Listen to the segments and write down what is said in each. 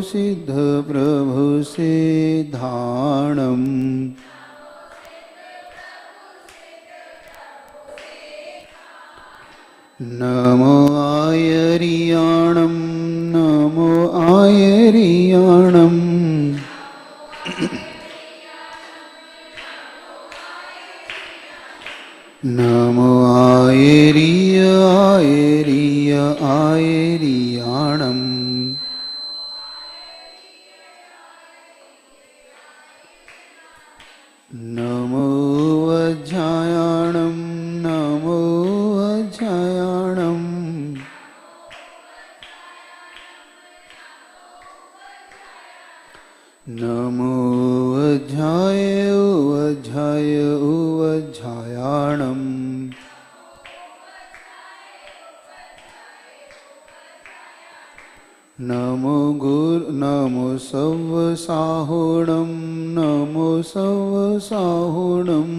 सिद्ध प्रभु सिद्धाणम् नमो आयरियाणं नमो आयरियाणं नमो आयरिय आयरिय आयरियाणं नमो वज्रायाणं नमो वज्रायाणं नमो वज्राय वज्राय वज्रायाणं नमो नमो सव्वसाहुणं नमो सव्वसाहुणं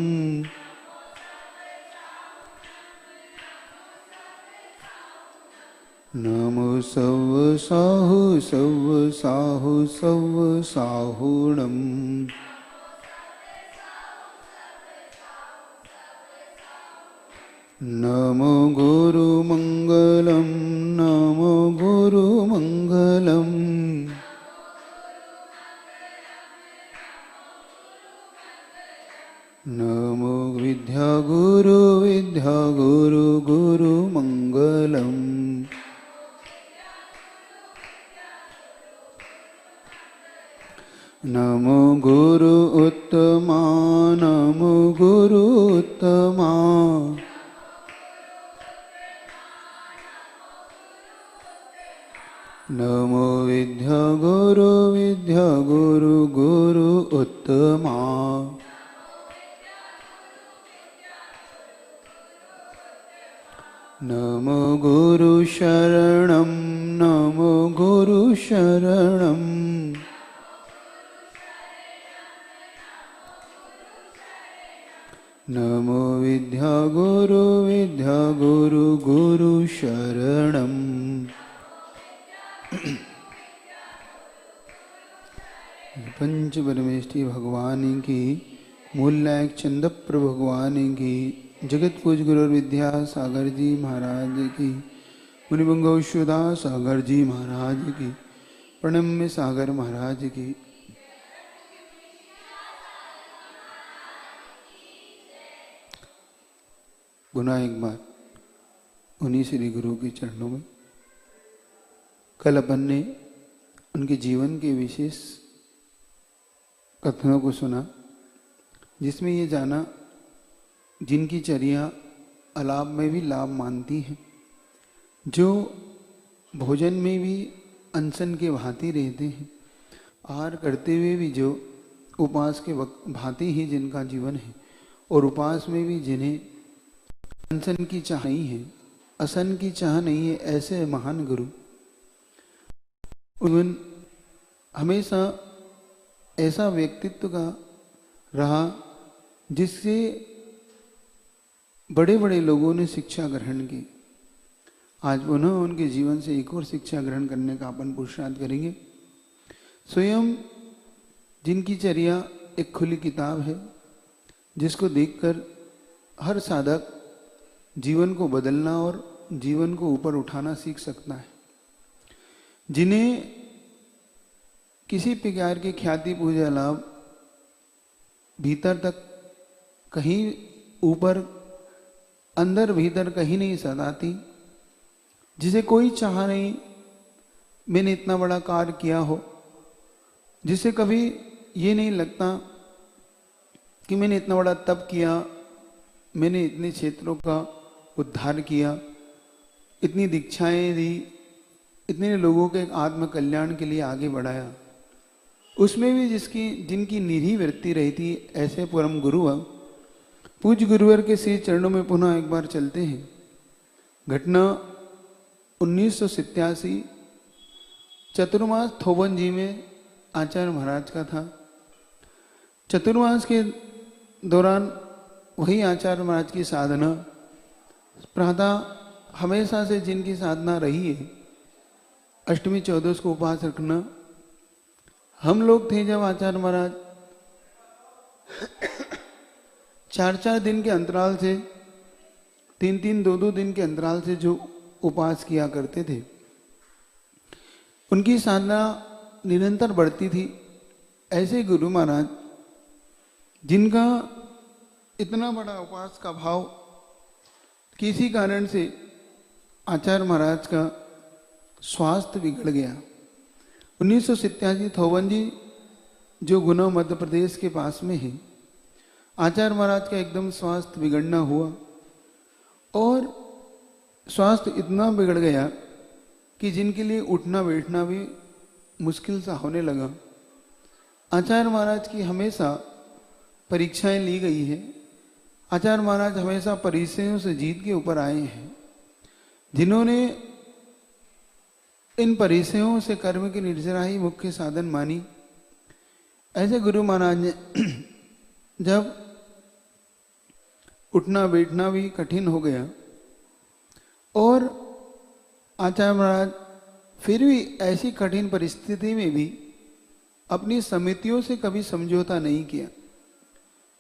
नमो सव्वसाहु सव्वसाहु सव्वसाहुणं नमो गुरुमङ्गलं नमो गुरुमङ्गलं नमो विद्यागुरु विद्यागुरु गुरुमङ्गलं नमो गुरु उत्तमा नमो गुरु उत्तमा नमो विद्यागुरु विद्यागुरु गुरु उत्तमा नमो गुरु शरणं नमो गुरु शरणं नमो विद्यागुरु विद्यागुरु गुरु शरणं पंच परमेष्ठी भगवान की मूलनायक चंदप्र भगवान की जगत पूज गुरु विद्या सागर जी महाराज की मुनिभंगोशुदा सागर जी महाराज की प्रणम्य सागर महाराज की पुनः एक बार उन्हीं श्री गुरु के चरणों में कल अपन ने उनके जीवन के विशेष कथनों को सुना, जिसमें ये जाना जिनकी चर्या अलाप में भी लाभ मानती है, जो भोजन में भी अनशन के भांति रहते हैं, आहार करते हुए भी जो उपवास के वक्त भांति ही जिनका जीवन है, और उपवास में भी जिन्हें अनशन की चाह नहीं है, असन की चाह नहीं है, ऐसे महान गुरु उन हमेशा ऐसा व्यक्तित्व का रहा जिससे बड़े बड़े लोगों ने शिक्षा ग्रहण की। आज पुनः उनके जीवन से एक और शिक्षा ग्रहण करने का अपन पुरुषार्थ करेंगे। स्वयं जिनकी चर्या एक खुली किताब है, जिसको देखकर हर साधक जीवन को बदलना और जीवन को ऊपर उठाना सीख सकता है। जिन्हें किसी प्रकार के ख्याति पूजा लाभ भीतर तक कहीं ऊपर अंदर भीतर कहीं नहीं सताती, जिसे कोई चाह नहीं मैंने इतना बड़ा कार्य किया हो, जिसे कभी ये नहीं लगता कि मैंने इतना बड़ा तप किया, मैंने इतने क्षेत्रों का उद्धार किया, इतनी दीक्षाएं दी, इतने लोगों के आत्म कल्याण के लिए आगे बढ़ाया, उसमें भी जिनकी निरी वृत्ति रहती, ऐसे परम गुरु पूज्य गुरुवर के श्री चरणों में पुनः एक बार चलते हैं। घटना 1987 चतुर्मास थोबन जी में आचार्य महाराज का था। चतुर्मास के दौरान वही आचार्य महाराज की साधना प्रातः हमेशा से जिनकी साधना रही है, अष्टमी चौदस को उपवास रखना, हम लोग थे जब आचार्य महाराज 4-4 दिन के अंतराल से, 3-3, 2-2 दिन के अंतराल से जो उपास किया करते थे, उनकी साधना निरंतर बढ़ती थी। ऐसे गुरु महाराज जिनका इतना बड़ा उपास का भाव, किसी कारण से आचार्य महाराज का स्वास्थ्य बिगड़ गया। 1987 जी जो गुना मध्य प्रदेश के पास में है, आचार्य महाराज का एकदम स्वास्थ्य बिगड़ना हुआ और स्वास्थ्य इतना बिगड़ गया कि जिनके लिए उठना बैठना भी मुश्किल सा होने लगा। आचार्य महाराज की हमेशा परीक्षाएं ली गई है। आचार्य महाराज हमेशा परिचयों से जीत के ऊपर आए हैं। जिन्होंने इन परिचयों से कर्म की निर्जरा ही मुख्य साधन मानी, ऐसे गुरु महाराज ने जब उठना बैठना भी कठिन हो गया और आचार्य महाराज फिर भी ऐसी कठिन परिस्थिति में भी अपनी समितियों से कभी समझौता नहीं किया।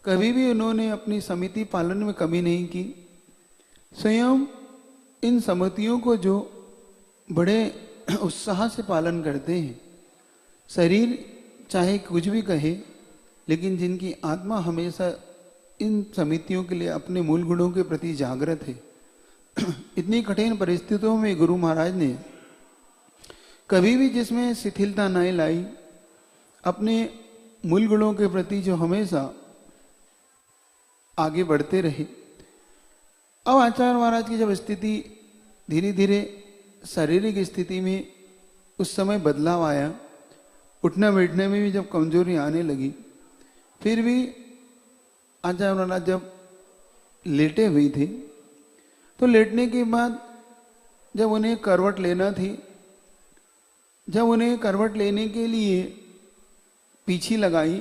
कभी भी उन्होंने अपनी समिति पालन में कमी नहीं की। स्वयं इन समितियों को जो बड़े उत्साह से पालन करते हैं, शरीर चाहे कुछ भी कहे, लेकिन जिनकी आत्मा हमेशा इन समितियों के लिए अपने मूल गुणों के प्रति जागृत है। इतनी कठिन परिस्थितियों में गुरु महाराज ने कभी भी जिसमें शिथिलता नहीं लाई, अपने मूल गुणों के प्रति जो हमेशा आगे बढ़ते रहे। अब आचार्य महाराज की जब स्थिति धीरे धीरे शारीरिक स्थिति में उस समय बदलाव आया, उठने बैठने में भी जब कमजोरी आने लगी, फिर भी आचार्य महाराज जब लेटे हुए थे तो लेटने के बाद जब उन्हें करवट लेना थी, जब उन्हें करवट लेने के लिए पीछी लगाई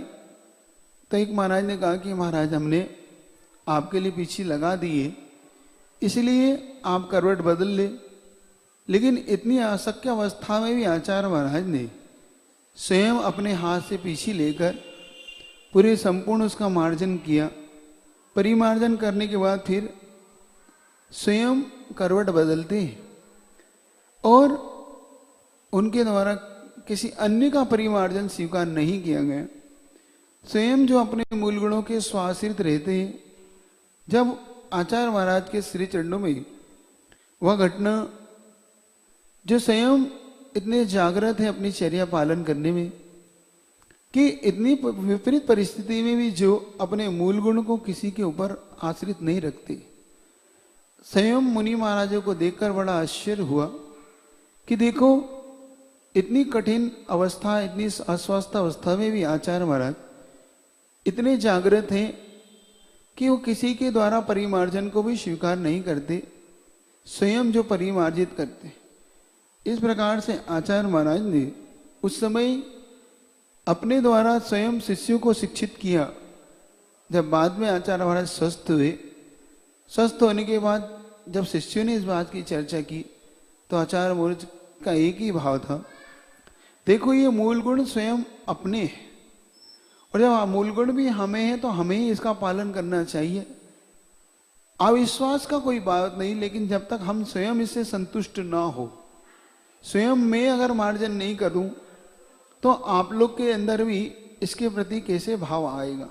तो एक महाराज ने कहा कि महाराज हमने आपके लिए पीछी लगा दिए, इसलिए आप करवट बदल ले। लेकिन इतनी अशक्य अवस्था में भी आचार्य महाराज ने स्वयं अपने हाथ से पीछी लेकर पूरे संपूर्ण उसका मार्जन किया। परिमार्जन करने के बाद फिर स्वयं करवट बदलते और उनके द्वारा किसी अन्य का परिमार्जन स्वीकार नहीं किया गया। स्वयं जो अपने मूल गुणों के स्वाश्रित रहते हैं, जब आचार्य महाराज के श्री चरणों में वह घटना, जो स्वयं इतने जागृत है अपनी चर्या पालन करने में, कि इतनी विपरीत परिस्थिति में भी जो अपने मूल गुण को किसी के ऊपर आश्रित नहीं रखते, स्वयं मुनि महाराजों को देखकर बड़ा आश्चर्य हुआ कि देखो इतनी कठिन अवस्था, इतनी अस्वस्थ अवस्था में भी आचार्य महाराज इतने जागृत हैं कि वो किसी के द्वारा परिमार्जन को भी स्वीकार नहीं करते, स्वयं जो परिमार्जित करते। इस प्रकार से आचार्य महाराज ने उस समय अपने द्वारा स्वयं शिष्यों को शिक्षित किया। जब बाद में आचार्य महाराज स्वस्थ हुए, स्वस्थ होने के बाद जब शिष्यों ने इस बात की चर्चा की तो आचार्य महाराज का एक ही भाव था, देखो ये मूल गुण स्वयं अपने हैं और जब मूल गुण भी हमें है तो हमें ही इसका पालन करना चाहिए। अविश्वास का कोई बात नहीं, लेकिन जब तक हम स्वयं इससे संतुष्ट ना हो, स्वयं मैं अगर मार्जन नहीं करूं तो आप लोग के अंदर भी इसके प्रति कैसे भाव आएगा।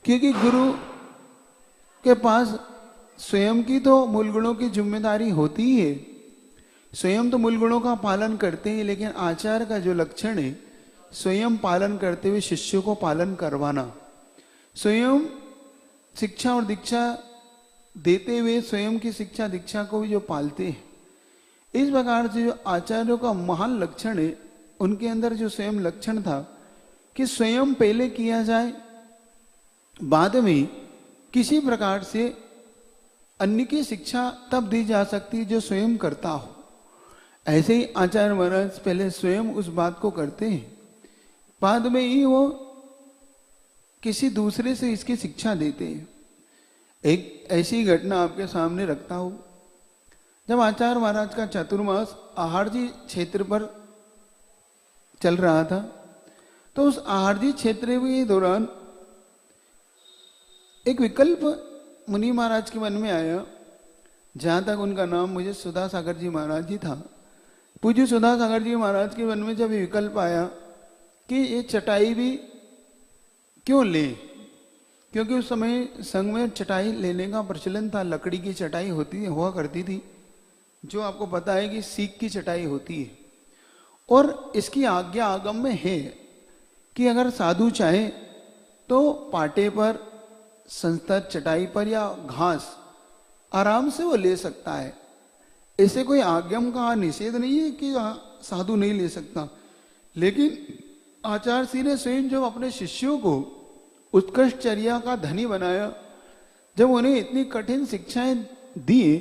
क्योंकि गुरु के पास स्वयं की तो मूल गुणों की जिम्मेदारी होती ही है, स्वयं तो मूल गुणों का पालन करते हैं, लेकिन आचार्य का जो लक्षण है स्वयं पालन करते हुए शिष्यों को पालन करवाना, स्वयं शिक्षा और दीक्षा देते हुए स्वयं की शिक्षा दीक्षा को भी जो पालते हैं। इस प्रकार से जो आचार्यों का महान लक्षण है, उनके अंदर जो स्वयं लक्षण था कि स्वयं पहले किया जाए, बाद में किसी प्रकार से अन्य की शिक्षा तब दी जा सकती है जो स्वयं करता हो। ऐसे ही आचार्य महाराज पहले स्वयं उस बात को करते हैं, बाद में ही वो किसी दूसरे से इसकी शिक्षा देते हैं। एक ऐसी घटना आपके सामने रखता हूं। जब आचार्य महाराज का चातुर्मास आहार जी क्षेत्र पर चल रहा था तो उस आहारजी क्षेत्र के दौरान एक विकल्प मुनि महाराज के मन में आया। जहां तक उनका नाम मुझे सुधा सागर जी महाराज जी था। पूज्य सुधा सागर जी महाराज के मन में जब विकल्प आया कि ये चटाई भी क्यों ले, क्योंकि उस समय संघ में चटाई लेने का प्रचलन था। लकड़ी की चटाई हुआ करती थी, जो आपको पता है कि सीक की चटाई होती है। और इसकी आज्ञा आगम में है कि अगर साधु चाहे तो पाटे पर, संस्तर चटाई पर या घास आराम से वो ले सकता है। ऐसे कोई आगम का निषेध नहीं है कि साधु नहीं ले सकता। लेकिन आचार्य श्री ने स्वयं जब अपने शिष्यों को उत्कृष्ट चर्या का धनी बनाया, जब उन्हें इतनी कठिन शिक्षाएं दी,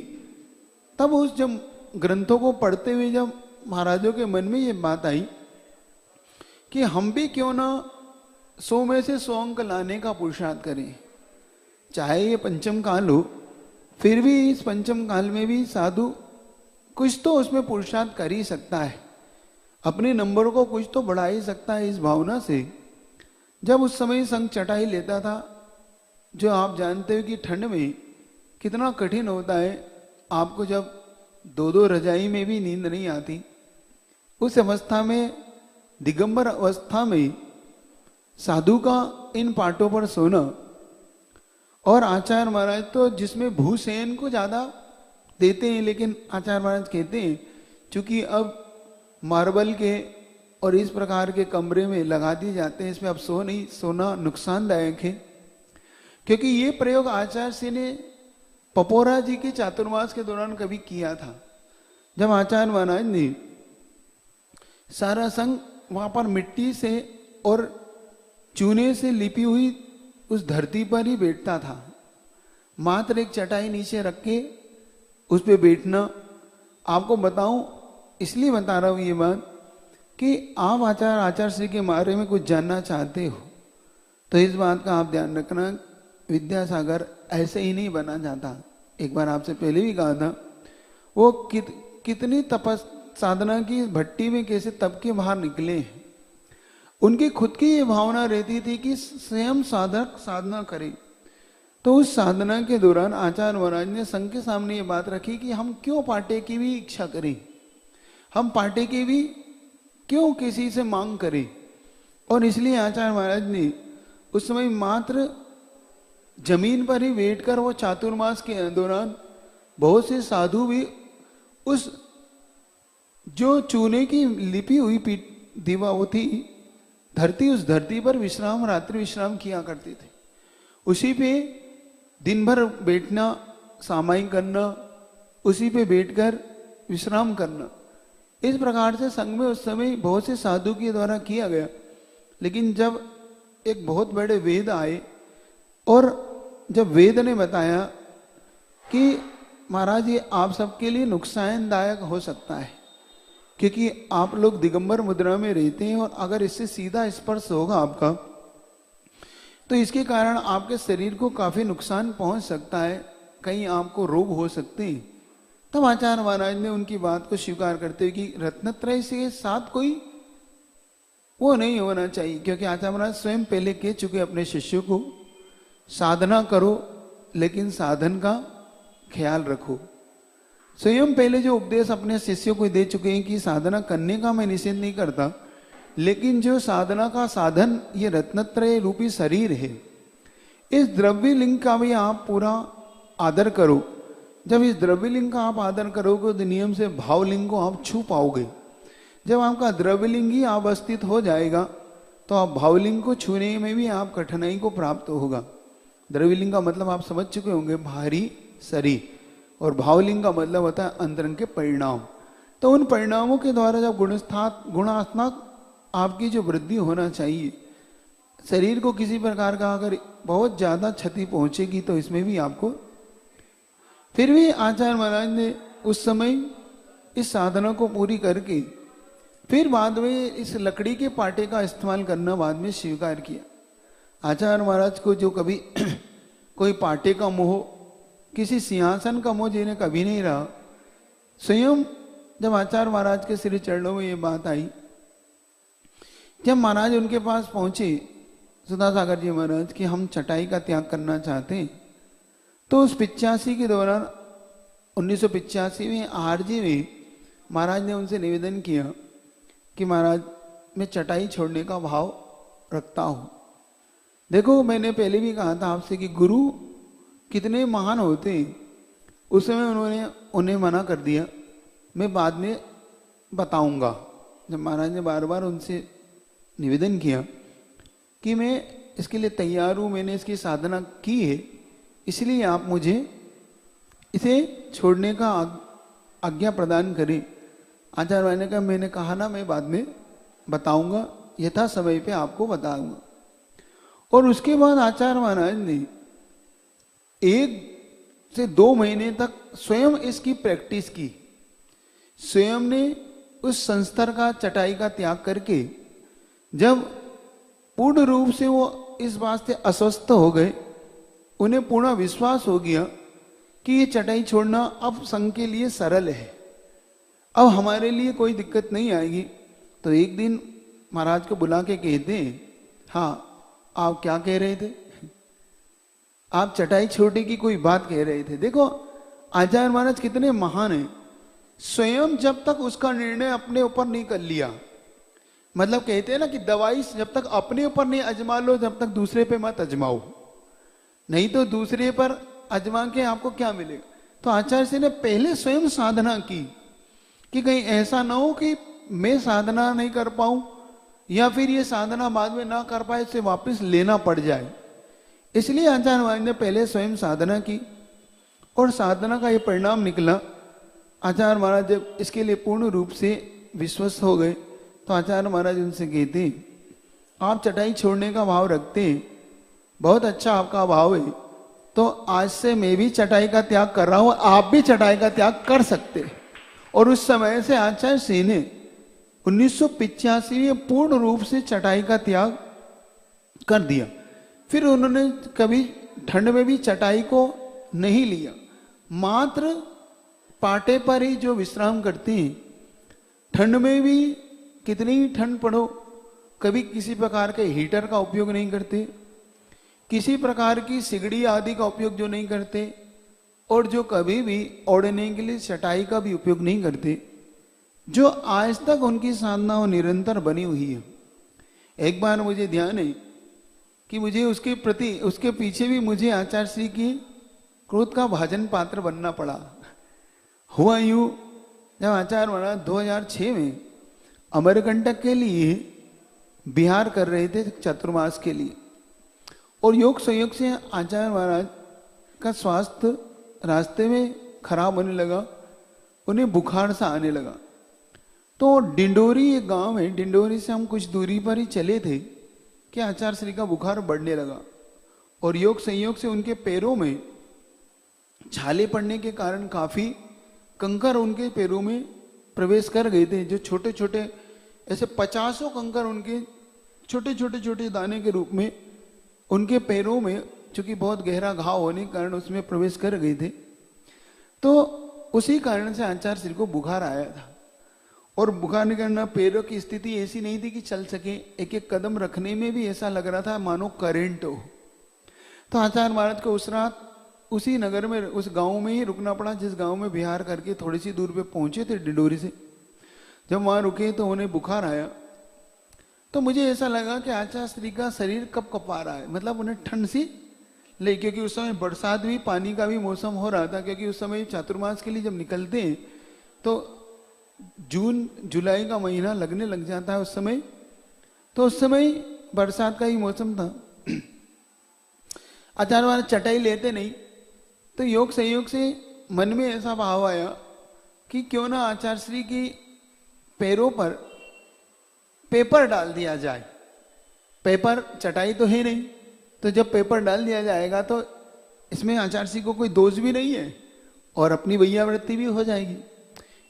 तब उस जब ग्रंथों को पढ़ते हुए जब महाराजों के मन में ये बात आई कि हम भी क्यों ना 100 में से 100 अंक लाने का पुरुषार्थ करें। चाहे ये पंचम काल हो, फिर भी इस पंचम काल में भी साधु कुछ तो उसमें पुरुषार्थ कर ही सकता है, अपने नंबर को कुछ तो बढ़ा ही सकता है। इस भावना से जब उस समय संघ चटाई लेता था, जो आप जानते हो कि ठंड में कितना कठिन होता है, आपको जब 2-2 रजाई में भी नींद नहीं आती, उस अवस्था में, दिगंबर अवस्था में साधु का इन पाटों पर सोना। और आचार्य महाराज तो जिसमें भूसेन को ज्यादा देते हैं, लेकिन आचार्य महाराज कहते हैं चूंकि अब मार्बल के और इस प्रकार के कमरे में लगा दिए जाते हैं, इसमें अब सोना नुकसानदायक है। क्योंकि ये प्रयोग आचार्य श्री ने पपोरा जी के चातुर्मास के दौरान कभी किया था, जब आचार्य महाराज ने सारा संघ वहां पर मिट्टी से और चूने से लिपी हुई उस धरती पर ही बैठता था। मात्र एक चटाई नीचे रख के उस पे बैठना। आपको बताऊं, इसलिए बता रहा हूं ये बात कि आप आचार्य श्री के बारे में कुछ जानना चाहते हो तो इस बात का आप ध्यान रखना, विद्यासागर ऐसे ही नहीं बना जाता। एक बार आपसे पहले भी कहा था, वो कितनी तपस साधना की भट्टी में कैसे तप के बाहर निकले हैं। उनकी खुद की ये भावना रहती थी कि स्वयं साधक साधना करे। तो उस साधना के दौरान आचार्य महाराज ने संघ के सामने ये बात रखी कि हम क्यों पाटे की भी इच्छा करें, हम पाटे की भी क्यों किसी से मांग करें। और इसलिए आचार्य महाराज ने उस समय मात्र जमीन पर ही बैठकर वो चातुर्मास के दौरान बहुत से साधु भी उस जो चूने की लिपि हुई दीवा वो थी धरती, उस धरती पर विश्राम, रात्रि विश्राम किया करते थे। उसी पे दिन भर बैठना, सामायिक करना, उसी पे बैठकर विश्राम करना। इस प्रकार से संघ में उस समय बहुत से साधु के द्वारा किया गया। लेकिन जब एक बहुत बड़े वेद आए और जब वेद ने बताया कि महाराज ये आप सबके लिए नुकसानदायक हो सकता है, क्योंकि आप लोग दिगंबर मुद्रा में रहते हैं और अगर इससे सीधा स्पर्श होगा आपका तो इसके कारण आपके शरीर को काफी नुकसान पहुंच सकता है, कहीं आपको रोग हो सकते हैं। तब आचार्य महाराज ने उनकी बात को स्वीकार करते हुए कि रत्नत्रय से साथ कोई वो नहीं होना चाहिए, क्योंकि आचार्य महाराज स्वयं पहले कह चुके अपने शिष्यों को, साधना करो लेकिन साधन का ख्याल रखो। स्वयं पहले जो उपदेश अपने शिष्यों को दे चुके हैं कि साधना करने का मैं निषेध नहीं करता, लेकिन जो साधना का साधन ये रत्नत्रय रूपी शरीर है, इस द्रव्य लिंग का भी आप पूरा आदर करो। जब इस द्रव्य लिंग का आप आदर करोगे तो नियम से भावलिंग को आप छू पाओगे। जब आपका द्रव्यलिंग ही अवस्थित हो जाएगा तो आप भावलिंग को छूने में भी आप कठिनाई को प्राप्त होगा। द्रव्यलिंग का मतलब आप समझ चुके होंगे, भारी शरीर, और भावलिंग का मतलब होता है अंतरंग के परिणाम। तो उन परिणामों के द्वारा जब गुणात्मक आपकी जो वृद्धि होना चाहिए, शरीर को किसी प्रकार का अगर बहुत ज्यादा क्षति पहुंचेगी तो इसमें भी आपको, फिर भी आचार्य महाराज ने उस समय इस साधना को पूरी करके फिर बाद में इस लकड़ी के पाटे का इस्तेमाल करना बाद में स्वीकार किया। आचार्य महाराज को जो कभी कोई पाटे का मोह, किसी सिंहासन का मोह जिन्हें कभी नहीं रहा, स्वयं जब आचार्य महाराज के श्री चरणों में ये बात आई जब महाराज उनके पास पहुंचे सुधा सागर जी महाराज कि हम चटाई का त्याग करना चाहते हैं, तो उस 85 के दौरान 1985 में आरजी में महाराज ने उनसे निवेदन किया कि महाराज मैं चटाई छोड़ने का भाव रखता हूं। देखो मैंने पहले भी कहा था आपसे कि गुरु कितने महान होते हैं। उस समय उन्होंने उन्हें मना कर दिया, मैं बाद में बताऊंगा। जब महाराज ने बार बार उनसे निवेदन किया कि मैं इसके लिए तैयार हूं, मैंने इसकी साधना की है, इसलिए आप मुझे इसे छोड़ने का आज्ञा प्रदान करें। आचार्य ने कहा मैंने कहा ना मैं बाद में बताऊंगा, यथा समय पे आपको बताऊंगा। और उसके बाद आचार्य महाराज ने 1 से 2 महीने तक स्वयं इसकी प्रैक्टिस की। स्वयं ने उस संस्तर का चटाई का त्याग करके जब पूर्ण रूप से वो इस बात से अस्वस्थ हो गए, उन्हें पूर्ण विश्वास हो गया कि ये चटाई छोड़ना अब संघ के लिए सरल है, अब हमारे लिए कोई दिक्कत नहीं आएगी। तो एक दिन महाराज को बुला के कहते हैं, हाँ आप क्या कह रहे थे, आप चटाई छोड़ने की कोई बात कह रहे थे। देखो आचार्य महाराज कितने महान हैं, स्वयं जब तक उसका निर्णय अपने ऊपर नहीं कर लिया, मतलब कहते हैं ना कि दवाई जब तक अपने ऊपर नहीं अजमा लो जब तक दूसरे पे मत अजमाओ, नहीं तो दूसरे पर अजमा के आपको क्या मिलेगा। तो आचार्य जी ने पहले स्वयं साधना की कि कहीं ऐसा ना हो कि मैं साधना नहीं कर पाऊं या फिर ये साधना बाद में ना कर पाए इसे वापस लेना पड़ जाए। इसलिए आचार्य महाराज ने पहले स्वयं साधना की और साधना का ये परिणाम निकला। आचार्य महाराज जब इसके लिए पूर्ण रूप से विश्वस्त हो गए तो आचार्य महाराज उनसे कहते, आप चटाई छोड़ने का भाव रखते हैं, बहुत अच्छा आपका भाव है, तो आज से मैं भी चटाई का त्याग कर रहा हूं, आप भी चटाई का त्याग कर सकते। और उस समय से आचार्य सिंह ने 1985 में पूर्ण रूप से चटाई का त्याग कर दिया। फिर उन्होंने कभी ठंड में भी चटाई को नहीं लिया, मात्र पाटे पर ही जो विश्राम करते हैं। ठंड में भी कितनी ही ठंड पड़ो, कभी किसी प्रकार के हीटर का उपयोग नहीं करते, किसी प्रकार की सिगड़ी आदि का उपयोग जो नहीं करते, और जो कभी भी ओढ़ने के लिए चटाई का भी उपयोग नहीं करते, जो आज तक उनकी साधना निरंतर बनी हुई है। एक बार मुझे ध्यान है कि मुझे उसके प्रति उसके पीछे भी मुझे आचार्य श्री की क्रोध का भाजन पात्र बनना पड़ा। हुआ यूं, जब आचार्य महाराज 2006 में अमरकंटक के लिए बिहार कर रहे थे चतुर्मास के लिए, और योग संयोग से आचार्य महाराज का स्वास्थ्य रास्ते में खराब होने लगा, उन्हें बुखार सा आने लगा। तो डिंडोरी एक गांव है, डिंडोरी से हम कुछ दूरी पर ही चले थे कि आचार्य श्री का बुखार बढ़ने लगा, और योग संयोग से उनके पैरों में छाले पड़ने के कारण काफी कंकर उनके पैरों में प्रवेश कर गए थे। जो छोटे छोटे ऐसे 50 कंकर उनके छोटे छोटे छोटे दाने के रूप में उनके पैरों में, चूंकि बहुत गहरा घाव होने के कारण उसमें प्रवेश कर गए थे। तो उसी कारण से आचार्य श्री को बुखार आया था, और बुखार के कारण पैरों की स्थिति ऐसी नहीं थी कि चल सके, एक एक कदम रखने में भी ऐसा लग रहा था मानो करंट हो। तो आचार्य महाराज को उस रात उसी नगर में, उस गांव में ही रुकना पड़ा, जिस गांव में बिहार करके थोड़ी सी दूर पे पहुंचे थे डिंडोरी से। जब वहां रुके तो उन्हें बुखार आया, तो मुझे ऐसा लगा कि आचार्य श्री का शरीर कब कपा रहा है, मतलब उन्हें ठंड सी ले, क्योंकि उस समय बरसात भी, पानी का भी मौसम हो रहा था, क्योंकि उस समय चातुर्मास के लिए जब निकलते हैं तो जून जुलाई का महीना लगने लग जाता है उस समय, तो उस समय बरसात का ही मौसम था। आचार्य महाराज चटाई लेते नहीं, तो योग संयोग से मन में ऐसा भाव आया कि क्यों ना आचार्य श्री की पैरों पर पेपर डाल दिया जाए। पेपर, चटाई तो है नहीं, तो जब पेपर डाल दिया जाएगा तो इसमें आचार्य श्री को कोई दोष भी नहीं है और अपनी वैयावृत्ति भी हो जाएगी।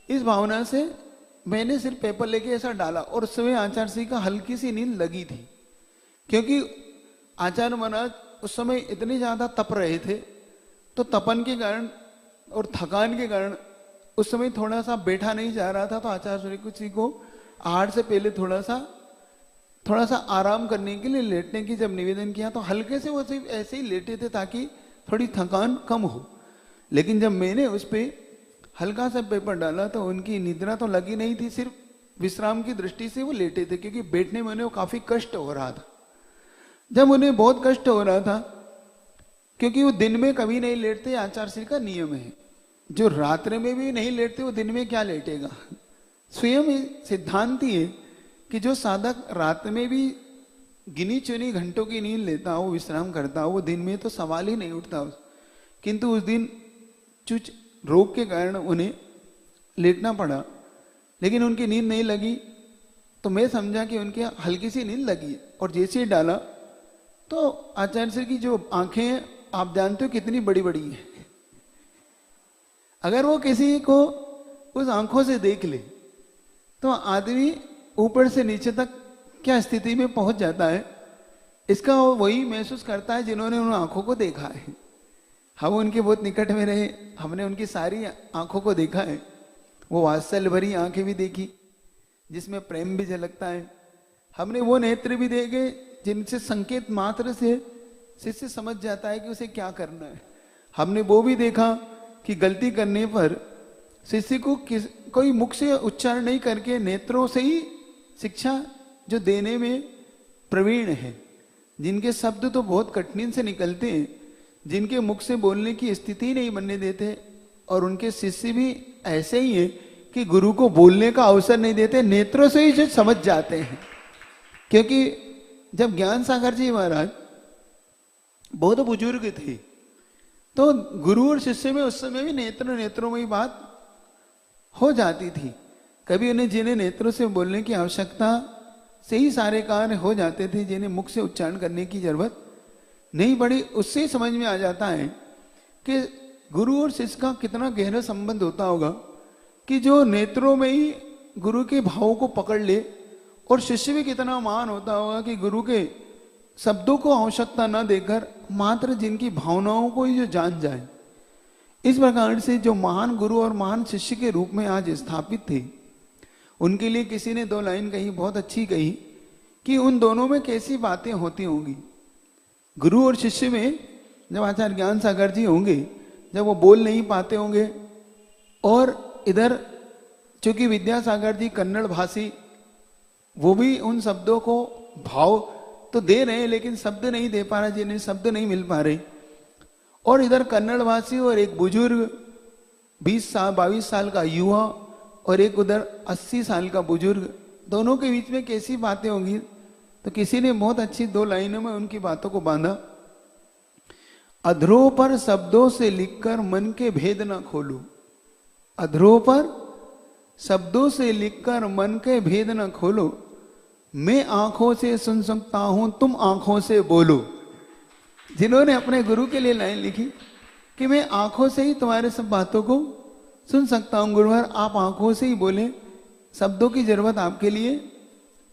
इस भावना से मैंने सिर्फ पेपर लेके ऐसा डाला, और उस समय आचार्य श्री का हल्की सी नींद लगी थी, क्योंकि आचार्य महाराज उस समय इतने ज्यादा तप रहे थे, तो तपन के कारण और थकान के कारण उस समय थोड़ा सा बैठा नहीं जा रहा था। तो आचार्य श्री को आहार से पहले थोड़ा सा थोड़ा सा आराम करने के लिए लेटने की जब निवेदन किया तो हल्के से वो सिर्फ ऐसे ही लेटे थे ताकि थोड़ी थकान कम हो। लेकिन जब मैंने उस पर हल्का सा पेपर डाला तो उनकी निद्रा तो लगी नहीं थी, सिर्फ विश्राम की दृष्टि से वो लेटे थे, क्योंकि बैठने में उन्हें काफी कष्ट हो रहा था। जब उन्हें बहुत कष्ट हो रहा था, क्योंकि वो दिन में कभी नहीं लेटते, आचार्य श्री का नियम है, जो रात्रि में भी नहीं लेटते वो दिन में क्या लेटेगा। स्वयं सिद्धांत ही है कि जो साधक रात में भी गिनी चुनी घंटों की नींद लेता हो, विश्राम करता हो, वो दिन में तो सवाल ही नहीं उठता। किंतु उस दिन कुछ रोग के कारण उन्हें लेटना पड़ा, लेकिन उनकी नींद नहीं लगी। तो मैं समझा कि उनके हल्की सी नींद लगी, और जैसे ही डाला तो आचार्य श्री की जो आंखें हैं आप जानते हो कितनी बड़ी बड़ी है। अगर वो किसी को उस आंखों से देख ले तो आदमी ऊपर से नीचे तक क्या स्थिति में पहुंच जाता है, इसका वो वही महसूस करता है जिन्होंने उन आंखों को देखा है। हम उनके बहुत निकट में रहे, हमने उनकी सारी आंखों को देखा है। वो वात्सल्य भरी आंखें भी देखी जिसमें प्रेम भी झलकता है। हमने वो नेत्र भी देखे जिनसे संकेत मात्र से शिष्य समझ जाता है कि उसे क्या करना है। हमने वो भी देखा कि गलती करने पर शिष्य को कोई मुख से उच्चारण नहीं करके नेत्रों से ही शिक्षा जो देने में प्रवीण है, जिनके शब्द तो बहुत कठिन से निकलते हैं, जिनके मुख से बोलने की स्थिति नहीं बनने देते, और उनके शिष्य भी ऐसे ही है कि गुरु को बोलने का अवसर नहीं देते, नेत्रों से ही जो समझ जाते हैं। क्योंकि जब ज्ञान सागर जी महाराज बहुत बुजुर्ग थे तो गुरु और शिष्य में उस समय भी नेत्रों में ही बात हो जाती थी। कभी उन्हें जिन्हें नेत्रों से बोलने की आवश्यकता से ही सारे कार्य हो जाते थे, जिन्हें मुख से उच्चारण करने की जरूरत नहीं पड़ी। उससे ही समझ में आ जाता है कि गुरु और शिष्य का कितना गहरा संबंध होता होगा, कि जो नेत्रों में ही गुरु के भावों को पकड़ ले, और शिष्य भी कितना महान होता होगा कि गुरु के शब्दों को आवश्यकता न देकर मात्र जिनकी भावनाओं को ही जो जान जाए। इस प्रकार से जो महान गुरु और महान शिष्य के रूप में आज स्थापित थे, उनके लिए किसी ने 2 लाइन कही, बहुत अच्छी कही, कि उन दोनों में कैसी बातें होती होंगी। गुरु और शिष्य में जब आचार्य ज्ञान सागर जी होंगे, जब वो बोल नहीं पाते होंगे, और इधर चूंकि विद्यासागर जी कन्नड़ भाषी, वो भी उन शब्दों को भाव तो दे रहे हैं लेकिन शब्द नहीं दे पा रहे, जिन्हें शब्द नहीं मिल पा रहे। और इधर कन्नड़ भाषी और एक बुजुर्ग 22 साल का युवा, और एक उधर 80 साल का बुजुर्ग, दोनों के बीच में कैसी बातें होंगी। तो किसी ने बहुत अच्छी 2 लाइनों में उनकी बातों को बांधा। अधरों पर शब्दों से लिखकर मन के भेद न खोलो, अधरों पर शब्दों से लिखकर मन के भेद न खोलो, मैं आंखों से सुन सकता हूं तुम आंखों से बोलो। जिन्होंने अपने गुरु के लिए लाइन लिखी कि मैं आंखों से ही तुम्हारे सब बातों को सुन सकता हूं गुरुवर, आप आंखों से ही बोले, शब्दों की जरूरत आपके लिए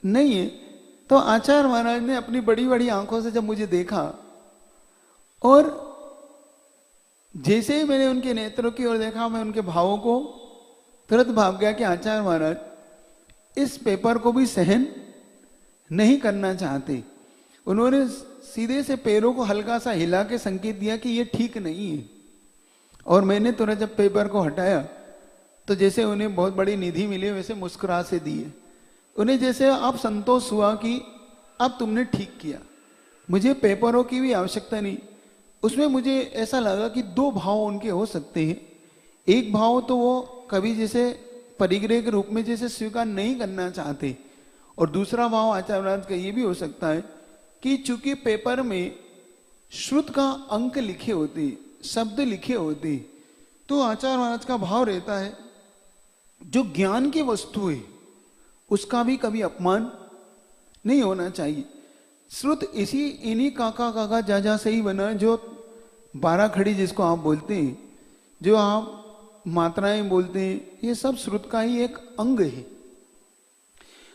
नहीं है। तो आचार्य महाराज ने अपनी बड़ी बड़ी आंखों से जब मुझे देखा, और जैसे ही मैंने उनके नेत्रों की ओर देखा, मैं उनके भावों को तुरंत भाव गया कि आचार्य महाराज इस पेपर को भी सहन नहीं करना चाहते। उन्होंने सीधे से पैरों को हल्का सा हिला के संकेत दिया कि ये ठीक नहीं है, और मैंने तुरंत जब पेपर को हटाया तो जैसे उन्हें बहुत बड़ी निधि मिली वैसे मुस्कुरा से दिए। उन्हें जैसे अब संतोष हुआ कि अब तुमने ठीक किया, मुझे पेपरों की भी आवश्यकता नहीं। उसमें मुझे ऐसा लगा कि 2 भाव उनके हो सकते हैं। एक भाव तो वो कभी जैसे परिग्रह के रूप में जैसे स्वीकार नहीं करना चाहते, और दूसरा भाव आचार्य महाराज का ये भी हो सकता है कि चूंकि पेपर में श्रुत का अंक लिखे होते, शब्द लिखे होते, तो आचार्य महाराज का भाव रहता है जो ज्ञान की वस्तु है उसका भी कभी अपमान नहीं होना चाहिए। श्रुत इन्हीं काका काका जा से ही बना, जो 12 खड़ी जिसको आप बोलते हैं, जो आप मात्राएं बोलते हैं, ये सब श्रुत का ही एक अंग है।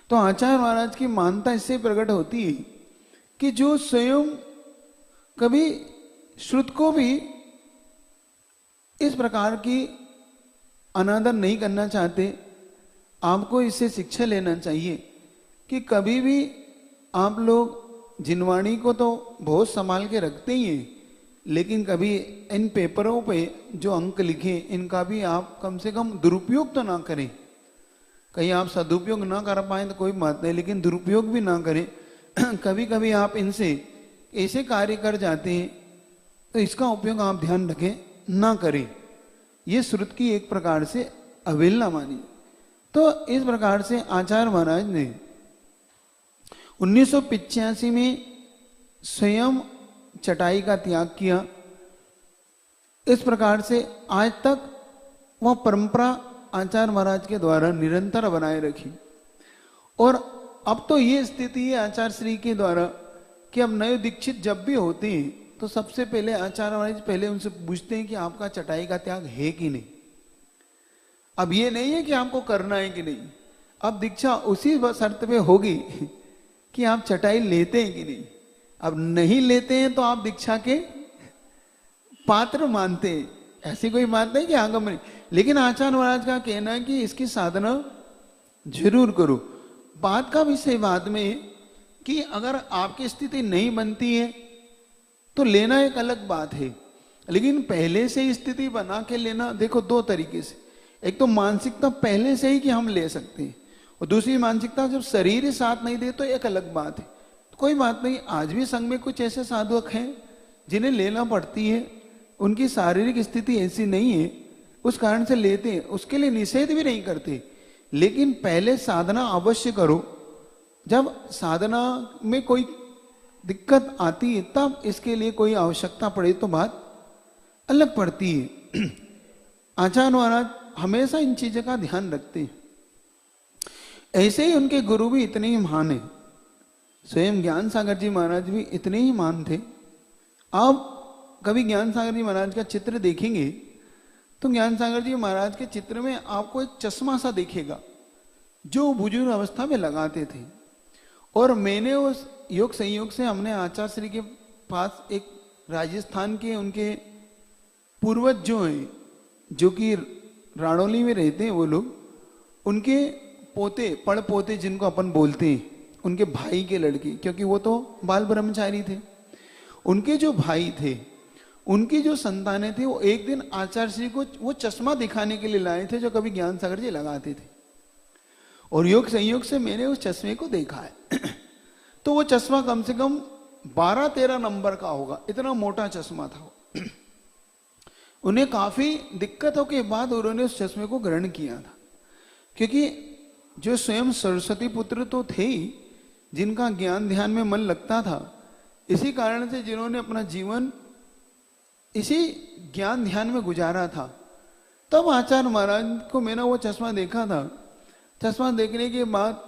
तो आचार्य महाराज की मानता इससे प्रकट होती है कि जो स्वयं कभी श्रुत को भी इस प्रकार की अनादर नहीं करना चाहते, आपको इससे शिक्षा लेना चाहिए कि कभी भी आप लोग जिनवाणी को तो बहुत संभाल के रखते ही हैं, लेकिन कभी इन पेपरों पे जो अंक लिखे इनका भी आप कम से कम दुरुपयोग तो ना करें। कहीं आप सदुपयोग ना कर पाए तो कोई बात नहीं, लेकिन दुरुपयोग भी ना करें। कभी कभी आप इनसे ऐसे कार्य कर जाते हैं तो इसका उपयोग आप ध्यान रखें ना करें। ये श्रुत की एक प्रकार से अवहेलना मानी। तो इस प्रकार से आचार्य महाराज ने 1985 में स्वयं चटाई का त्याग किया। इस प्रकार से आज तक वह परंपरा आचार्य महाराज के द्वारा निरंतर बनाए रखी। और अब तो ये स्थिति है आचार्य श्री के द्वारा कि अब नए दीक्षित जब भी होते हैं तो सबसे पहले आचार्य महाराज पहले उनसे पूछते हैं कि आपका चटाई का त्याग है कि नहीं। अब ये नहीं है कि आपको करना है कि नहीं, अब दीक्षा उसी शर्त पे होगी कि आप चटाई लेते हैं कि नहीं। अब नहीं लेते हैं तो आप दीक्षा के पात्र मानते हैं, ऐसी कोई बात नहीं कि आगम नहीं। लेकिन आचार्य महाराज का कहना है कि इसकी साधना जरूर करो। बात का विषय बाद में कि अगर आपकी स्थिति नहीं बनती है तो लेना एक अलग बात है, लेकिन पहले से स्थिति बना के लेना देखो दो तरीके से। एक तो मानसिकता पहले से ही कि हम ले सकते हैं, और दूसरी मानसिकता जब शरीर ही साथ नहीं दे तो एक अलग बात है। तो कोई बात नहीं, आज भी संघ में कुछ ऐसे साधक हैं जिन्हें लेना पड़ती है, उनकी शारीरिक स्थिति ऐसी नहीं है उस कारण से लेते हैं, उसके लिए निषेध भी नहीं करते। लेकिन पहले साधना अवश्य करो। जब साधना में कोई दिक्कत आती है तब इसके लिए कोई आवश्यकता पड़े तो बात अलग पड़ती है। आचार्य महाराज हमेशा इन चीजों का ध्यान रखते हैं। ऐसे ही उनके गुरु भी इतने ही महान है। स्वयं ज्ञान सागर जी महाराज भी इतने ही महान थे। आप कभी ज्ञान सागर जी महाराज का चित्र देखेंगे तो ज्ञान सागर जी महाराज के चित्र में आपको एक चश्मा सा दिखेगा जो बुजुर्ग अवस्था में लगाते थे। और मैंने उस योग संयोग से हमने आचार्य श्री के पास एक राजस्थान के उनके पूर्वज जो हैं, जो कि राणौली में रहते हैं, वो लोग उनके पोते पड़ पोते जिनको अपन बोलते हैं, उनके भाई के लड़के, क्योंकि वो तो बाल ब्रह्मचारी थे, उनके जो भाई थे, उनकी जो संतानें थे, वो एक दिन आचार्य श्री को वो चश्मा दिखाने के लिए लाए थे जो कभी ज्ञान सागर जी लगाते थे। और योग संयोग से मैंने उस चश्मे को देखा है। तो वो चश्मा कम से कम 12-13 नंबर का होगा, इतना मोटा चश्मा था। उन्हें काफी दिक्कतों के बाद उन्होंने उस चश्मे को ग्रहण किया था, क्योंकि जो स्वयं सरस्वती पुत्र तो थे ही, जिनका ज्ञान ध्यान में मन लगता था, इसी कारण से जिन्होंने अपना जीवन इसी ज्ञान ध्यान में गुजारा था। तब आचार्य महाराज को मैंने वो चश्मा देखा था। चश्मा देखने के बाद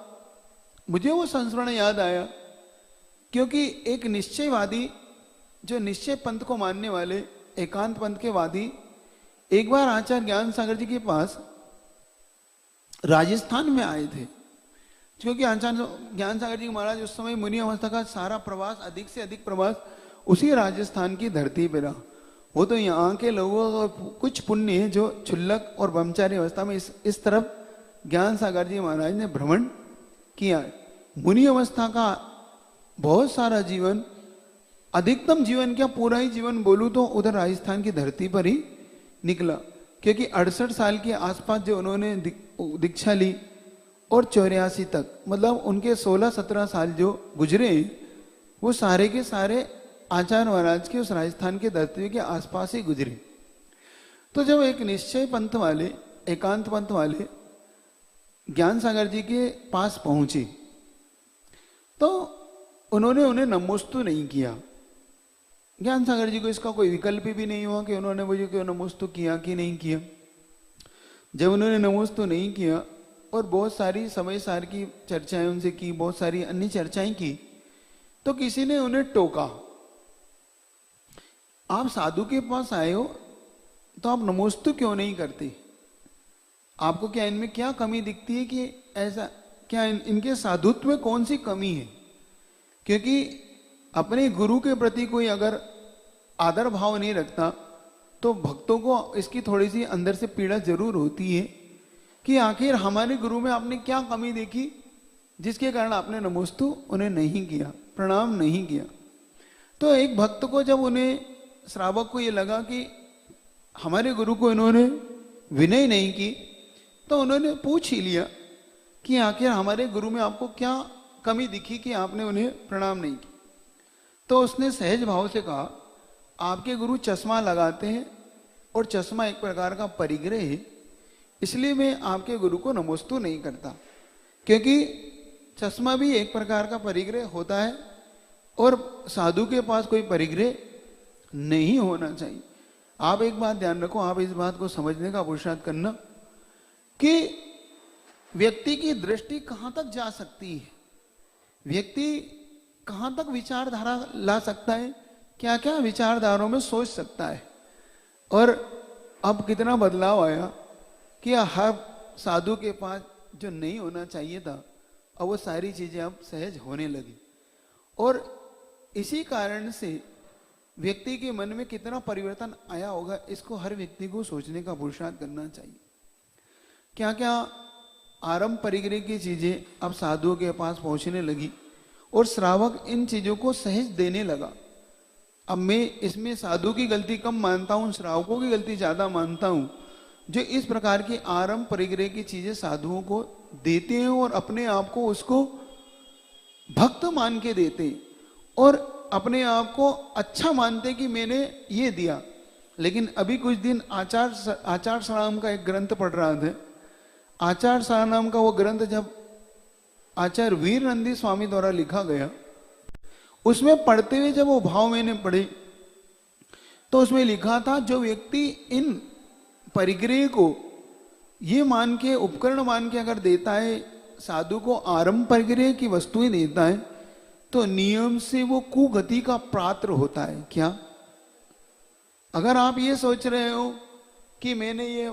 मुझे वो संस्मरण याद आया, क्योंकि एक निश्चयवादी, जो निश्चय पंथ को मानने वाले, एकांत पंथ के वादी, एक बार आचार्य ज्ञान सागर जी के पास राजस्थान में आए थे। क्योंकि आचार्य ज्ञान सागर जी महाराज उस समय मुनि अवस्था का सारा प्रवास, अधिक से अधिक प्रवास उसी राजस्थान की धरती पर रहा। वो तो यहाँ के लोगों का कुछ पुण्य है जो क्षुल्लक और ब्रह्मचारी अवस्था में इस तरफ ज्ञान सागर जी महाराज ने भ्रमण किया। मुनि अवस्था का बहुत सारा जीवन, अधिकतम जीवन क्या पूरा ही जीवन बोलूं तो उधर राजस्थान की धरती पर ही निकला, क्योंकि 68 साल के आसपास जो उन्होंने दीक्षा ली और 84 तक, मतलब उनके 16-17 साल जो गुजरे वो सारे के सारे आचार्य महाराज के उस राजस्थान के धरती के आसपास ही गुजरे। तो जब एक निश्चय पंथ वाले, एकांत पंथ वाले ज्ञान सागर जी के पास पहुंचे तो उन्होंने उन्हें नमोस्तु नहीं किया। ज्ञान सागर जी को इसका कोई विकल्प भी नहीं हुआ कि उन्होंने मुझे क्यों नमोस्तु किया कि नहीं किया। जब उन्होंने नमोस्तु नहीं किया और बहुत सारी समय सार की चर्चाएं उनसे की, बहुत सारी अन्य चर्चाएं की, तो किसी ने उन्हें टोका, आप साधु के पास आए हो तो आप नमोस्तु क्यों नहीं करते? आपको क्या इनमें क्या कमी दिखती है कि ऐसा क्या इनके साधुत्व में कौन सी कमी है? क्योंकि अपने गुरु के प्रति कोई अगर आदर भाव नहीं रखता तो भक्तों को इसकी थोड़ी सी अंदर से पीड़ा जरूर होती है कि आखिर हमारे गुरु में आपने क्या कमी देखी जिसके कारण आपने नमोस्तु उन्हें नहीं किया, प्रणाम नहीं किया। तो एक भक्त को जब उन्हें श्रावक को ये लगा कि हमारे गुरु को इन्होंने विनय नहीं की, तो उन्होंने पूछ ही लिया कि आखिर हमारे गुरु में आपको क्या कमी दिखी कि आपने उन्हें प्रणाम नहीं की। तो उसने सहज भाव से कहा, आपके गुरु चश्मा लगाते हैं और चश्मा एक प्रकार का परिग्रह है, इसलिए मैं आपके गुरु को नमोस्तु नहीं करता, क्योंकि चश्मा भी एक प्रकार का परिग्रह होता है और साधु के पास कोई परिग्रह नहीं होना चाहिए। आप एक बात ध्यान रखो, आप इस बात को समझने का पुरुषार्थ करना कि व्यक्ति की दृष्टि कहां तक जा सकती है, व्यक्ति कहां तक विचारधारा ला सकता है, क्या क्या विचारधाराओं में सोच सकता है। और अब कितना बदलाव आया कि हर साधु के पास जो नहीं होना चाहिए था, अब वो सारी चीजें अब सहज होने लगी। और इसी कारण से व्यक्ति के मन में कितना परिवर्तन आया होगा, इसको हर व्यक्ति को सोचने का पुरुषार्थ करना चाहिए। क्या क्या आरंभ परिग्रह की चीजें अब साधुओं के पास पहुंचने लगी और श्रावक इन चीजों को सहज देने लगा। अब मैं इसमें साधु की गलती कम मानता हूं, श्रावकों की गलती ज्यादा मानता हूं, जो इस प्रकार की आरंभ परिग्रह की चीजें साधुओं को देते हैं और अपने आप को उसको भक्त मान के देते हैं और अपने आप को अच्छा मानते कि मैंने ये दिया। लेकिन अभी कुछ दिन आचार साराम का एक ग्रंथ पढ़ रहा था। आचार साराम का वो ग्रंथ जब आचार्य वीर नंदी स्वामी द्वारा लिखा गया, उसमें पढ़ते हुए जब वो भाव मैंने पढ़े तो उसमें लिखा था, जो व्यक्ति इन परिग्रह को ये मान के, उपकरण मान के अगर देता है, साधु को आरंभ परिग्रह की वस्तुएं देता है, तो नियम से वो कुगति का पात्र होता है। क्या? अगर आप ये सोच रहे हो कि मैंने ये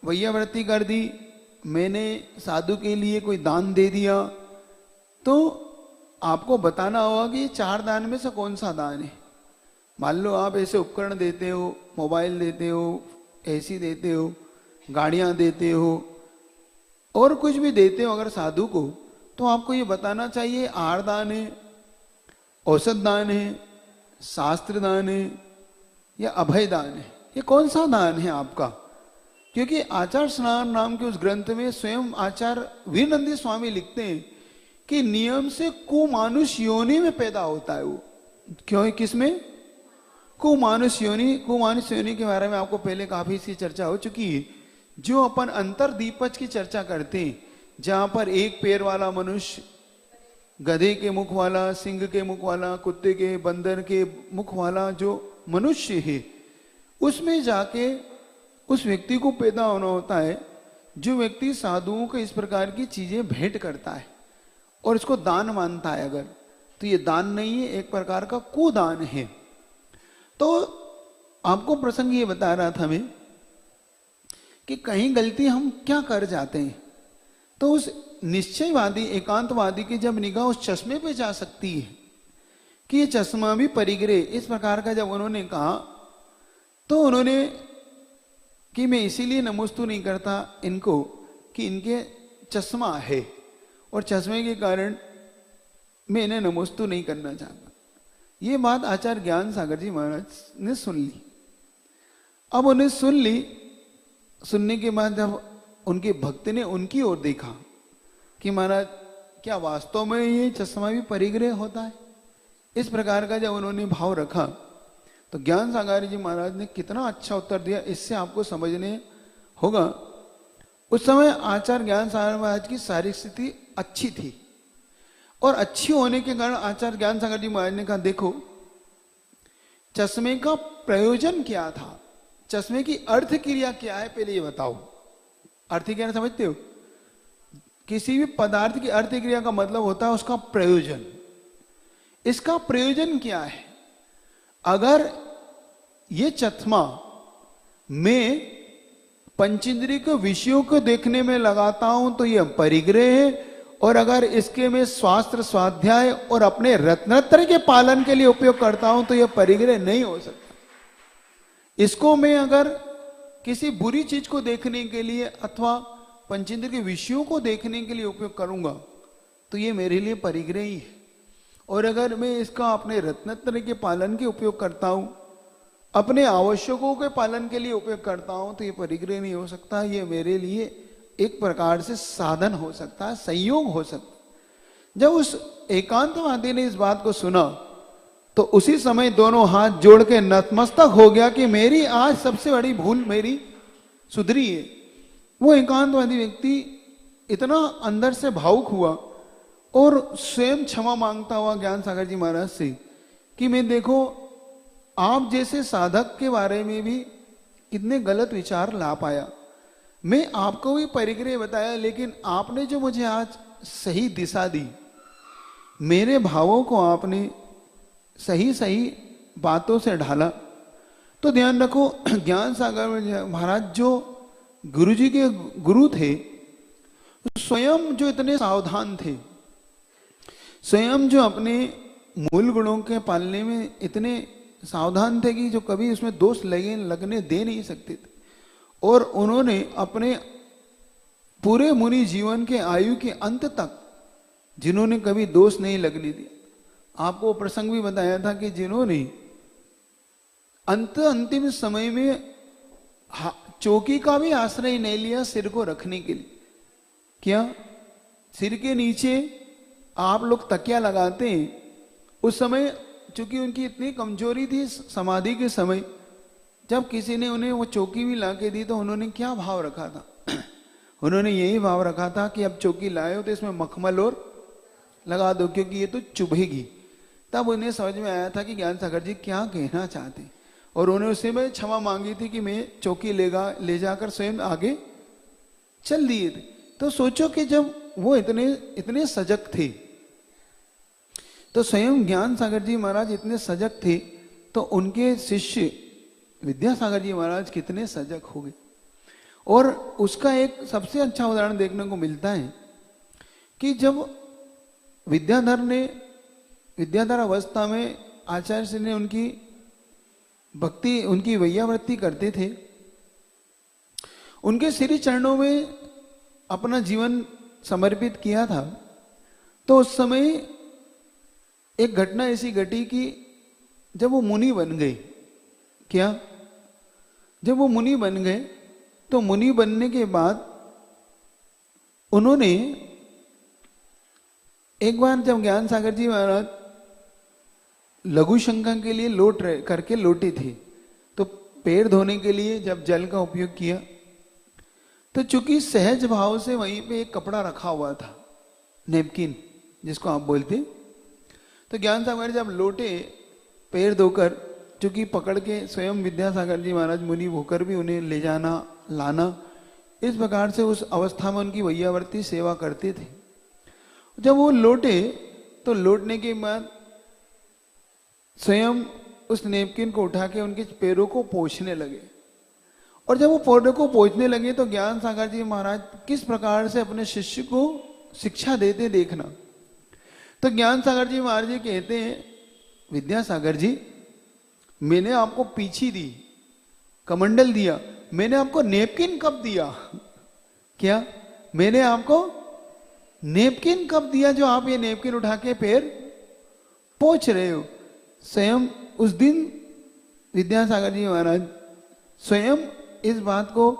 वैयावृत्ति कर दी, मैंने साधु के लिए कोई दान दे दिया, तो आपको बताना होगा कि ये 4 दान में से कौन सा दान है। मान लो आप ऐसे उपकरण देते हो, मोबाइल देते हो, एसी देते हो, गाड़ियां देते हो और कुछ भी देते हो अगर साधु को, तो आपको ये बताना चाहिए आहार दान है, औषध दान है, शास्त्र दान है या अभय दान है। ये कौन सा दान है आपका? क्योंकि आचार स्नान नाम के उस ग्रंथ में स्वयं आचार्य वीरनंदी स्वामी लिखते हैं कि नियम से कुमानुष योनि में पैदा होता है वो। क्यों? किसमें? कुमानुष योनि। कुमानुष योनि के बारे में आपको पहले काफी सी चर्चा हो चुकी है। जो अपन अंतरदीपज की चर्चा करते हैं, जहां पर एक पैर वाला मनुष्य, गधे के मुख वाला, सिंह के मुख वाला, कुत्ते के, बंदर के मुख वाला जो मनुष्य है, उसमें जाके उस व्यक्ति को पैदा होना होता है। जो व्यक्ति साधुओं को इस प्रकार की चीजें भेंट करता है और इसको दान मानता है अगर, तो ये दान नहीं है, एक प्रकार का कुदान है। तो आपको प्रसंग ये बता रहा था मैं कि कहीं गलती हम क्या कर जाते हैं, तो उस निश्चयवादी, एकांतवादी की जब निगाह उस चश्मे पे जा सकती है कि ये चश्मा भी परिग्रह, इस प्रकार का जब उन्होंने कहा, तो उन्होंने कि मैं इसीलिए नमोस्तु नहीं करता इनको कि इनके चश्मा है और चश्मे के कारण मैं इन्हें नमोस्तु नहीं करना चाहता। ये बात आचार्य ज्ञान सागर जी महाराज ने सुन ली। अब उन्हें सुन ली, सुनने के बाद जब उनके भक्त ने उनकी ओर देखा कि महाराज क्या वास्तव में ये चश्मा भी परिग्रह होता है, इस प्रकार का जब उन्होंने भाव रखा, तो ज्ञान सागर जी महाराज ने कितना अच्छा उत्तर दिया, इससे आपको समझने होगा। उस समय आचार्य ज्ञान सागर महाराज की शारीरिक स्थिति अच्छी थी और अच्छी होने के कारण आचार्य ज्ञान सागर जी महाराज ने कहा, देखो चश्मे का प्रयोजन क्या था, चश्मे की अर्थ क्रिया क्या है, पहले ये बताओ। अर्थ क्रिया समझते हो? किसी भी पदार्थ की अर्थ क्रिया का मतलब होता है उसका प्रयोजन। इसका प्रयोजन क्या है? अगर ये चश्मा मैं पंचेंद्रिय के विषयों को देखने में लगाता हूं तो यह परिग्रह है, और अगर इसके मैं स्वास्थ्य, स्वाध्याय और अपने रत्नत्र के पालन के लिए उपयोग करता हूं तो यह परिग्रह नहीं हो सकता। इसको मैं अगर किसी बुरी चीज को देखने के लिए अथवा पंचेंद्रिय के विषयों को देखने के लिए उपयोग करूंगा तो ये मेरे लिए परिग्रह ही है। और अगर मैं इसका अपने रत्नत्र के पालन के उपयोग करता हूं, अपने आवश्यकों के पालन के लिए उपयोग करता हूं, तो ये परिग्रह नहीं हो सकता, ये मेरे लिए एक प्रकार से साधन हो सकता है, संयोग हो सकता है। जब उस एकांतवादी ने इस बात को सुना तो उसी समय दोनों हाथ जोड़ के नतमस्तक हो गया कि मेरी आज सबसे बड़ी भूल मेरी सुधरी है। वो एकांतवादी व्यक्ति इतना अंदर से भावुक हुआ और स्वयं क्षमा मांगता हुआ ज्ञान सागर जी महाराज से कि मैं देखो आप जैसे साधक के बारे में भी कितने गलत विचार ला पाया, मैं आपको भी परिग्रह बताया, लेकिन आपने जो मुझे आज सही दिशा दी, मेरे भावों को आपने सही सही बातों से ढाला। तो ध्यान रखो ज्ञान सागर महाराज जो गुरु जी के गुरु थे, स्वयं जो इतने सावधान थे, स्वयं जो अपने मूल गुणों के पालने में इतने सावधान थे कि जो कभी उसमें दोष लगने दे नहीं सकते थे। और उन्होंने अपने पूरे मुनि जीवन के आयु के अंत तक जिन्होंने कभी दोष नहीं लगने दिया। आपको प्रसंग भी बताया था कि जिन्होंने अंतिम समय में चौकी का भी आश्रय नहीं लिया सिर को रखने के लिए। क्या सिर के नीचे आप लोग तकिया लगाते हैं, उस समय चूंकि उनकी इतनी कमजोरी थी समाधि के समय, जब किसी ने उन्हें वो चौकी भी ला के दी तो उन्होंने क्या भाव रखा था? उन्होंने यही भाव रखा था कि अब चौकी लाए हो तो इसमें मखमल और लगा दो क्योंकि ये तो चुभेगी। तब उन्हें समझ में आया था कि ज्ञान सागर जी क्या कहना चाहते, और उन्होंने उससे में क्षमा मांगी थी कि मैं चौकी ले जाकर स्वयं आगे चल दिए थे। तो सोचो कि जब वो इतने सजग थे, तो स्वयं ज्ञान सागर जी महाराज इतने सजग थे, तो उनके शिष्य विद्यासागर जी महाराज कितने सजग हो गए। और उसका एक सबसे अच्छा उदाहरण देखने को मिलता है कि जब विद्याधर अवस्था में आचार्य श्री ने उनकी भक्ति, उनकी वैयावृत्ति करते थे, उनके श्री चरणों में अपना जीवन समर्पित किया था। तो उस समय एक घटना ऐसी घटी कि जब वो मुनि बन गए, क्या जब वो मुनि बन गए तो मुनि बनने के बाद उन्होंने एक बार जब ज्ञान सागर जी महाराज लघु शंका के लिए करके लौटे थे, तो पैर धोने के लिए जब जल का उपयोग किया, तो चूंकि सहज भाव से वहीं पे एक कपड़ा रखा हुआ था, नेपकिन जिसको आप बोलते, तो ज्ञान सागर जब लौटे पैर धोकर, चूंकि पकड़ के स्वयं विद्यासागर जी महाराज मुनि होकर भी उन्हें ले जाना लाना, इस प्रकार से उस अवस्था में उनकी वैयावर्ती सेवा करते थे। जब वो लौटे तो लौटने के बाद स्वयं उस नेपकिन को उठा के उनके पैरों को पोंछने लगे। और जब वो पैरों को पोंछने लगे तो ज्ञान सागर जी महाराज किस प्रकार से अपने शिष्य को शिक्षा देते देखना। तो ज्ञान सागर जी महाराज जी कहते हैं, विद्यासागर जी मैंने आपको पीछी दी, कमंडल दिया, मैंने आपको नेपकिन कब दिया? क्या मैंने आपको नेपकिन कब दिया जो आप ये नेपकिन उठा के पैर पोंछ रहे हो? स्वयं उस दिन विद्यासागर जी महाराज स्वयं इस बात को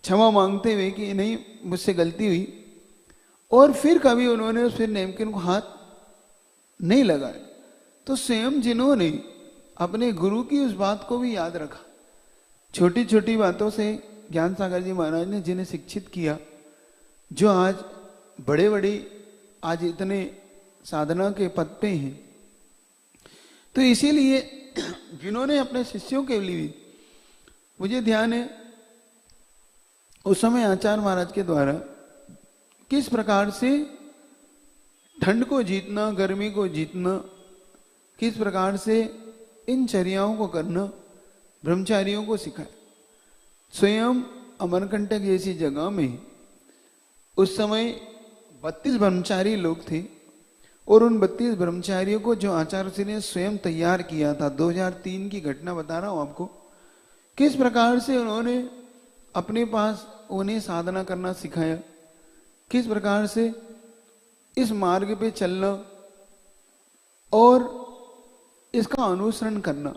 क्षमा मांगते हुए कि नहीं मुझसे गलती हुई, और फिर कभी उन्होंने उस फिर नेपकिन को हाथ नहीं लगाया। तो स्वयं जिन्होंने अपने गुरु की उस बात को भी याद रखा, छोटी छोटी बातों से ज्ञान सागर जी महाराज ने जिन्हें शिक्षित किया, जो आज बड़े बड़े आज इतने साधना के पद पे हैं। तो इसीलिए जिन्होंने अपने शिष्यों के लिए, मुझे ध्यान है उस समय आचार्य महाराज के द्वारा किस प्रकार से ठंड को जीतना, गर्मी को जीतना, किस प्रकार से इन चर्याओं को करना ब्रह्मचारियों को सिखाया। स्वयं अमरकंटक जैसी जगह में उस समय 32 ब्रह्मचारी लोग थे, और उन 32 ब्रह्मचारियों को जो आचार्य श्री ने स्वयं तैयार किया था, 2003 की घटना बता रहा हूं आपको, किस प्रकार से उन्होंने अपने पास उन्हें साधना करना सिखाया, किस प्रकार से इस मार्ग पे चलना और इसका अनुसरण करना।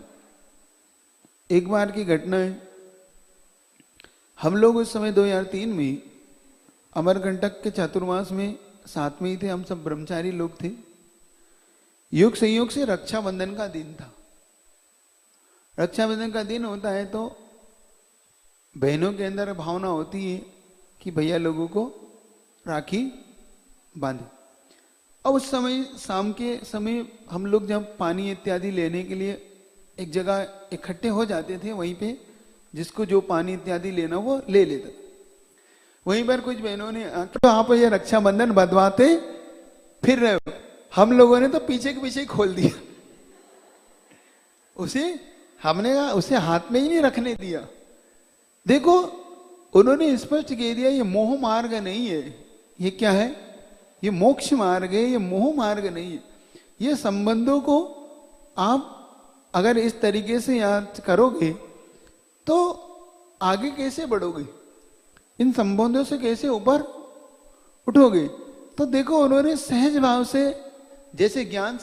एक बार की घटना है, हम लोग उस समय 2003 में अमरकंटक के चातुर्मास में साथ में ही थे, हम सब ब्रह्मचारी लोग थे। योग संयोग से रक्षाबंधन का दिन था। रक्षाबंधन का दिन होता है तो बहनों के अंदर भावना होती है कि भैया लोगों को राखी बांधे। अब उस समय शाम के समय हम लोग जब पानी इत्यादि लेने के लिए एक जगह इकट्ठे हो जाते थे, वहीं पे जिसको जो पानी इत्यादि लेना वो ले लेता। वहीं पर कुछ बहनों ने तो आप ये रक्षाबंधन बंधवाते फिर रहे हो, हम लोगों ने तो पीछे के पीछे खोल दिया। उसे हमने कहा उसे हाथ में ही नहीं रखने दिया। देखो उन्होंने स्पष्ट कह दिया ये मोह मार्ग नहीं है, ये क्या है, ये मोक्ष मार्ग है, ये मोह मार्ग नहीं है। ये संबंधों को आप अगर इस तरीके से याद करोगे तो आगे कैसे बढ़ोगे, इन संबंधों से कैसे ऊपर उठोगे। तो देखो उन्होंने सहज भाव से जैसे ज्ञान